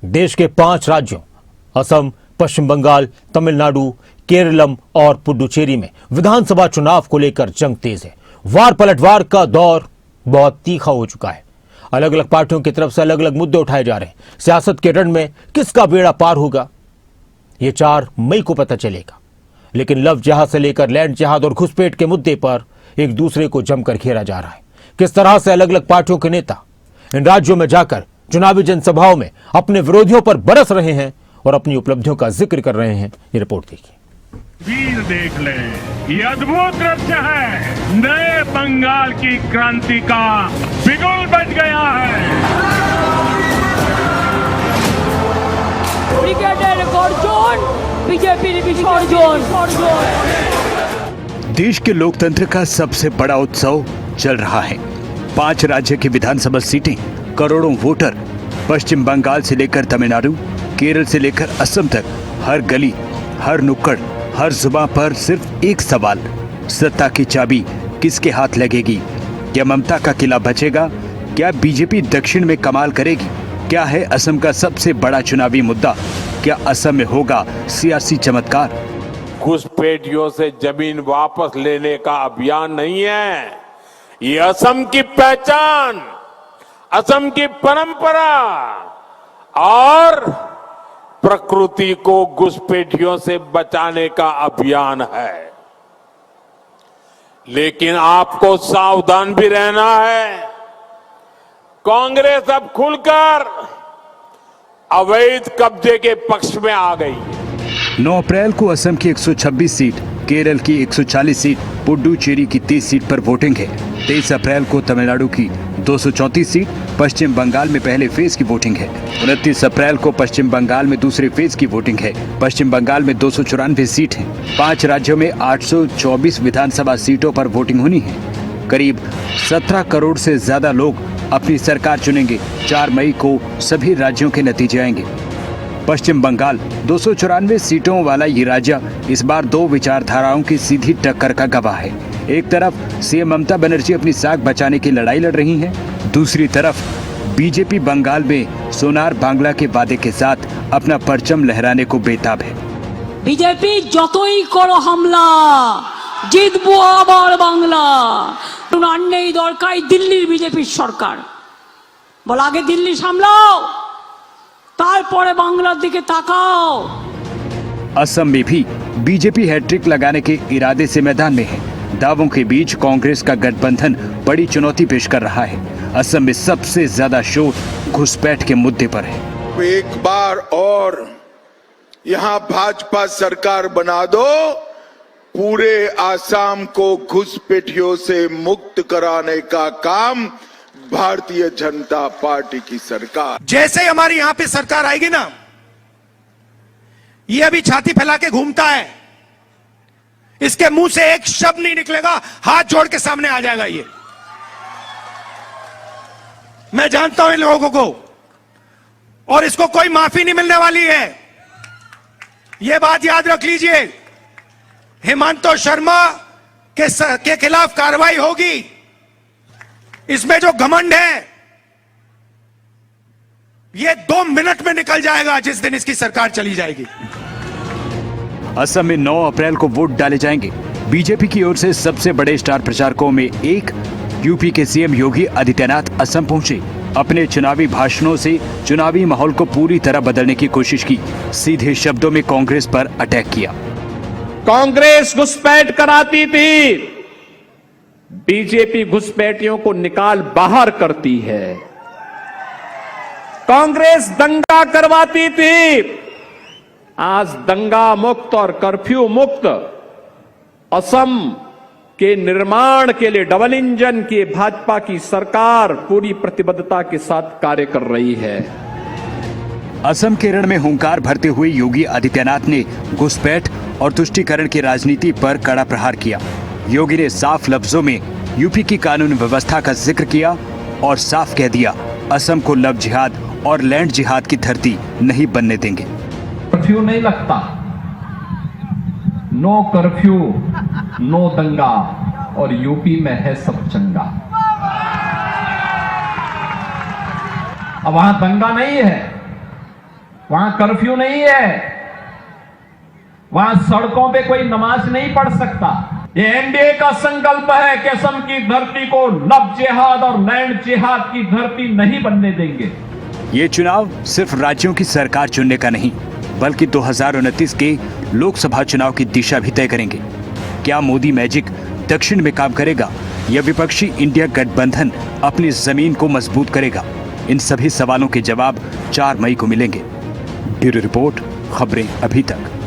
देश के 5 राज्यों असम, पश्चिम बंगाल, तमिलनाडु, केरलम और पुडुचेरी में विधानसभा चुनाव को लेकर जंग तेज है। वार पलटवार का दौर बहुत तीखा हो चुका है। अलग अलग पार्टियों की तरफ से अलग अलग मुद्दे उठाए जा रहे हैं। सियासत के रण में किसका बेड़ा पार होगा, यह 4 मई को पता चलेगा। लेकिन लव जिहाद से लेकर लैंड जिहाद और घुसपैठ के मुद्दे पर एक दूसरे को जमकर घेरा जा रहा है। किस तरह से अलग अलग पार्टियों के नेता इन राज्यों में जाकर चुनावी जनसभाओं में अपने विरोधियों पर बरस रहे हैं और अपनी उपलब्धियों का जिक्र कर रहे हैं। ये रिपोर्ट देखिए। वीर देख ले, ये अद्भुत दृश्य है। नए बंगाल की क्रांति का बिगुल बज गया है। ब्रिगेडियर गर्जन, बीजेपी विसर्जन। देश के लोकतंत्र का सबसे बड़ा उत्सव चल रहा है। 5 राज्य की विधानसभा सीटें, करोड़ों वोटर, पश्चिम बंगाल से लेकर तमिलनाडु, केरल से लेकर असम तक, हर गली, हर नुक्कड़, हर जुबान पर सिर्फ एक सवाल, सत्ता की चाबी किसके हाथ लगेगी? क्या ममता का किला बचेगा? क्या बीजेपी दक्षिण में कमाल करेगी? क्या है असम का सबसे बड़ा चुनावी मुद्दा? क्या असम में होगा सियासी चमत्कार? घुसपैठियों से जमीन वापस लेने का अभियान नहीं है, ये असम की पहचान, असम की परंपरा और प्रकृति को घुसपैठियों से बचाने का अभियान है। लेकिन आपको सावधान भी रहना है। कांग्रेस अब खुलकर अवैध कब्जे के पक्ष में आ गई है। 9 अप्रैल को असम की 126 सीट, केरल की 140 सीट, पुडुचेरी की 30 सीट पर वोटिंग है। 23 अप्रैल को तमिलनाडु की 234 सीट, पश्चिम बंगाल में पहले फेज की वोटिंग है। 29 अप्रैल को पश्चिम बंगाल में दूसरे फेज की वोटिंग है। पश्चिम बंगाल में 294 सीट हैं। 5 राज्यों में 824 विधानसभा सीटों पर वोटिंग होनी है। करीब 17 करोड़ से ज्यादा लोग अपनी सरकार चुनेंगे। 4 मई को सभी राज्यों के नतीजे आएंगे। पश्चिम बंगाल 294 सीटों वाला ये राज्य इस बार 2 विचारधाराओं की सीधी टक्कर का गवाह है। एक तरफ सीएम ममता बनर्जी अपनी साख बचाने की लड़ाई लड़ रही हैं, दूसरी तरफ बीजेपी बंगाल में सोनार बांग्ला के वादे के साथ अपना परचम लहराने को बेताब है। बीजेपी যতই করো হামলা জিতবো আবার বাংলা। আর নেই দরকার দিল্লির বিজেপির সরকার। বল আগে দিল্লি সামলাও, তারপরে বাংলার দিকে তাকাও। असम में भी बीजेपी हैट्रिक लगाने के इरादे से मैदान में है। दावों के बीच कांग्रेस का गठबंधन बड़ी चुनौती पेश कर रहा है। असम में सबसे ज्यादा शोर घुसपैठ के मुद्दे पर है। एक बार और यहाँ भाजपा सरकार बना दो, पूरे आसाम को घुसपैठियों से मुक्त कराने का काम भारतीय जनता पार्टी की सरकार। जैसे हमारी यहां पे सरकार आएगी ना, ये अभी छाती फैला के घूमता है, इसके मुंह से एक शब्द नहीं निकलेगा, हाथ जोड़ के सामने आ जाएगा। ये मैं जानता हूं इन लोगों को, और इसको कोई माफी नहीं मिलने वाली है। ये बात याद रख लीजिए। हेमंत शर्मा के खिलाफ कार्रवाई होगी। इसमें जो घमंड है ये 2 मिनट में निकल जाएगा जिस दिन इसकी सरकार चली जाएगी। असम में 9 अप्रैल को वोट डाले जाएंगे। बीजेपी की ओर से सबसे बड़े स्टार प्रचारकों में एक यूपी के सीएम योगी आदित्यनाथ असम पहुंचे। अपने चुनावी भाषणों से चुनावी माहौल को पूरी तरह बदलने की कोशिश की। सीधे शब्दों में कांग्रेस पर अटैक किया। कांग्रेस घुसपैठ कराती थी, बीजेपी घुसपैठियों को निकाल बाहर करती है। कांग्रेस दंगा करवाती थी, आज दंगा मुक्त और कर्फ्यू मुक्त असम के निर्माण के लिए डबल इंजन की भाजपा की सरकार पूरी प्रतिबद्धता के साथ कार्य कर रही है। असम के रण में हुंकार भरते हुए योगी आदित्यनाथ ने घुसपैठ और तुष्टीकरण की राजनीति पर कड़ा प्रहार किया। योगी ने साफ लफ्जों में यूपी की कानून व्यवस्था का जिक्र किया और साफ कह दिया, असम को लव जिहाद और लैंड जिहाद की धरती नहीं बनने देंगे। कर्फ्यू नहीं लगता, नो कर्फ्यू, नो दंगा, और यूपी में है सब चंगा। अब वहां दंगा नहीं है, वहां कर्फ्यू नहीं है, वहां सड़कों पे कोई नमाज नहीं पढ़ सकता। ये एनडीए का संकल्प है कि असम की धरती को लव जिहाद और लैंड जिहाद की धरती नहीं बनने देंगे। ये चुनाव सिर्फ राज्यों की सरकार चुनने का नहीं, बल्कि 2029 के लोकसभा चुनाव की दिशा भी तय करेंगे। क्या मोदी मैजिक दक्षिण में काम करेगा या विपक्षी इंडिया गठबंधन अपनी जमीन को मजबूत करेगा? इन सभी सवालों के जवाब 4 मई को मिलेंगे। ब्यूरो रिपोर्ट, खबरें अभी तक।